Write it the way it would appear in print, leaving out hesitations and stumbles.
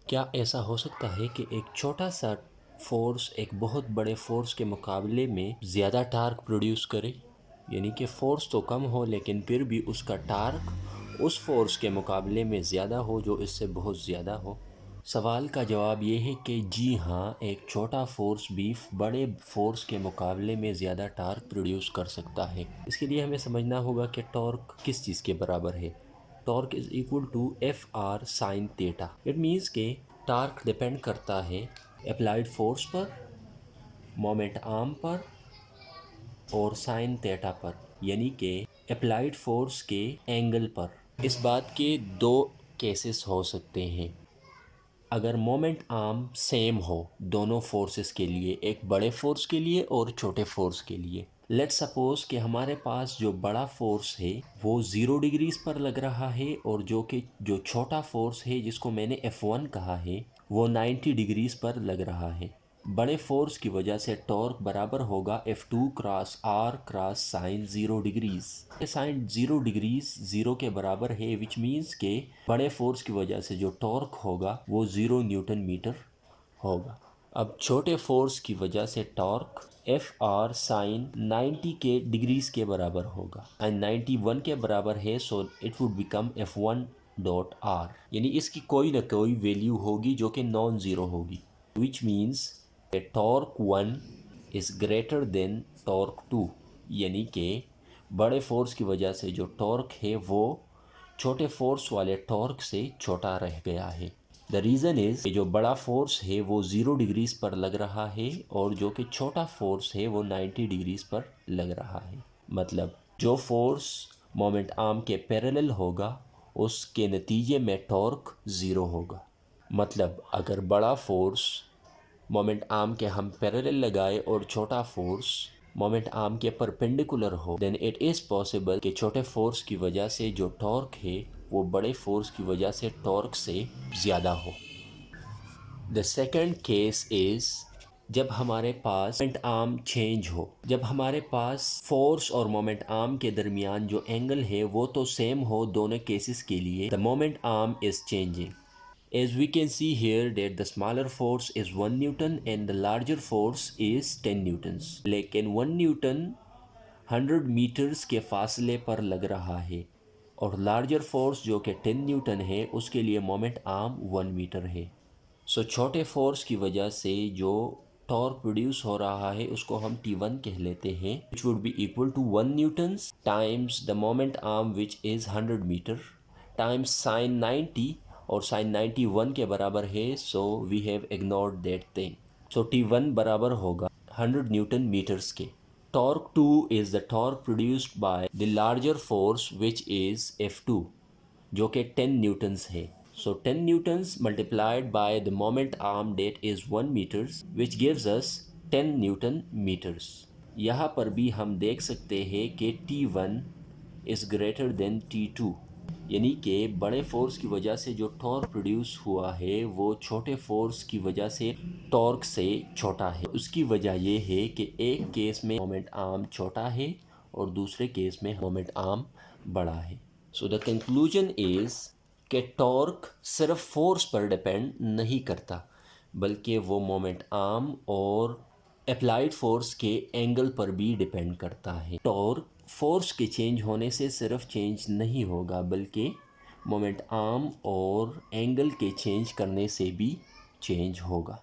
کیا ایسا ہو سکتا ہے کہ ایک چھوٹا سا فورس ایک بہت بڑے فورس کے مقابلے میں زیادہ ٹارک پروڈیوس کرے؟ یعنی کہ فورس تو کم ہو لیکن پھر بھی اس کا ٹارک اس فورس کے مقابلے میں زیادہ ہو جو اس سے بہت زیادہ ہو۔ سوال کا جواب یہ ہے کہ جی ہاں، ایک چھوٹا فورس بھی بڑے فورس کے مقابلے میں زیادہ ٹارک پروڈیوس کر سکتا ہے۔ اس کے لیے ہمیں سمجھنا ہوگا کہ ٹارک کس چیز کے برابر ہے۔ Torque is equal to F R sine theta. It means کہ ٹارک ڈیپینڈ کرتا ہے اپلائیڈ فورس پر، مومنٹ آرم پر اور سائن تھیٹا پر، یعنی کہ اپلائیڈ فورس کے اینگل پر۔ اس بات کے دو کیسز ہو سکتے ہیں۔ اگر مومنٹ آرم سیم ہو دونوں فورسز کے لیے، ایک بڑے فورس کے لیے اور چھوٹے فورس کے لیے، لیٹ سپوز کہ ہمارے پاس جو بڑا فورس ہے وہ 0 ڈگریز پر لگ رہا ہے اور جو چھوٹا فورس ہے جس کو میں نے F1 کہا ہے وہ 90 ڈگریز پر لگ رہا ہے۔ بڑے فورس کی وجہ سے ٹارک برابر ہوگا F2 cross R cross sine 0 degrees. Sine 0 degrees 0 کے برابر ہے، وچ مینس کہ بڑے فورس کی وجہ سے جو ٹارک ہوگا وہ 0 نیوٹن میٹر ہوگا۔ اب چھوٹے فورس کی وجہ سے ٹارک ایف آر سائن 90 کے ڈگریز کے برابر ہوگا، اینڈ 91 کے برابر ہے، so it would become F1 dot R, یعنی اس کی کوئی نہ کوئی ویلیو ہوگی جو کہ نان زیرو ہوگی، وچ مینس کہ talk 1 is greater than talk 2، یعنی کہ بڑے فورس کی وجہ سے جو ٹارک ہے وہ چھوٹے فورس والے ٹارک سے چھوٹا رہ گیا ہے۔ دا ریزن از کہ جو بڑا فورس ہے وہ 0 ڈگریز پر لگ رہا ہے اور جو کہ چھوٹا فورس ہے وہ 90 ڈگریز پر لگ رہا ہے۔ مطلب جو فورس مومنٹ آرم کے پیرالل ہوگا اس کے نتیجے میں ٹارک 0 ہوگا۔ مطلب اگر بڑا فورس مومنٹ آرم کے ہم پیرالل لگائے اور چھوٹا فورس مومنٹ آرم کے پرپینڈیکولر ہو، دین اٹ از پاسبل کہ چھوٹے فورس کی وجہ سے جو ٹارک ہے وہ بڑے فورس کی وجہ سے ٹارک سے زیادہ ہو۔ The second case is جب ہمارے پاس مومنٹ آرم چینج ہو، جب ہمارے پاس فورس اور مومنٹ آرم کے درمیان جو اینگل ہے وہ تو سیم ہو دونوں کیسز کے لیے، the moment arm is changing. As we can see here that the smaller force is 1 Newton and the larger force is 10 Newtons. لیکن 1 Newton 100 میٹرز کے فاصلے پر لگ رہا ہے اور لارجر فورس جو کہ 10 نیوٹن ہے اس کے لیے مومنٹ آرم 1 میٹر ہے۔ سو چھوٹے فورس کی وجہ سے جو ٹارک پروڈیوس ہو رہا ہے اس کو ہم T1 کہہ لیتے ہیں، which would be equal to 1 newtons times the moment arm which is 100 meter times sin 90، اور sin 90 1 کے برابر ہے، so we have ignored that thing. So T1 برابر ہوگا 100 نیوٹن میٹرز کے۔ Torque 2 is the torque produced by the larger force which is F2 جو کہ 10 Newton's ہے۔ So 10 newtons multiplied by the moment arm that is 1 meters which gives us 10 newton meters. یہاں پر بھی ہم دیکھ سکتے ہیں کہ T1 is greater than T2، یعنی کہ بڑے فورس کی وجہ سے جو ٹارک پروڈیوس ہوا ہے وہ چھوٹے فورس کی وجہ سے ٹارک سے چھوٹا ہے۔ اس کی وجہ یہ ہے کہ ایک کیس میں مومنٹ آرم چھوٹا ہے اور دوسرے کیس میں مومنٹ آرم بڑا ہے۔ سو دا کنکلوژن از کہ ٹارک صرف فورس پر ڈیپینڈ نہیں کرتا بلکہ وہ مومنٹ آرم اور اپلائیڈ فورس کے اینگل پر بھی ڈیپینڈ کرتا ہے۔ ٹارک فورس کے چینج ہونے سے صرف چینج نہیں ہوگا بلکہ مومنٹ آرم اور اینگل کے چینج کرنے سے بھی چینج ہوگا۔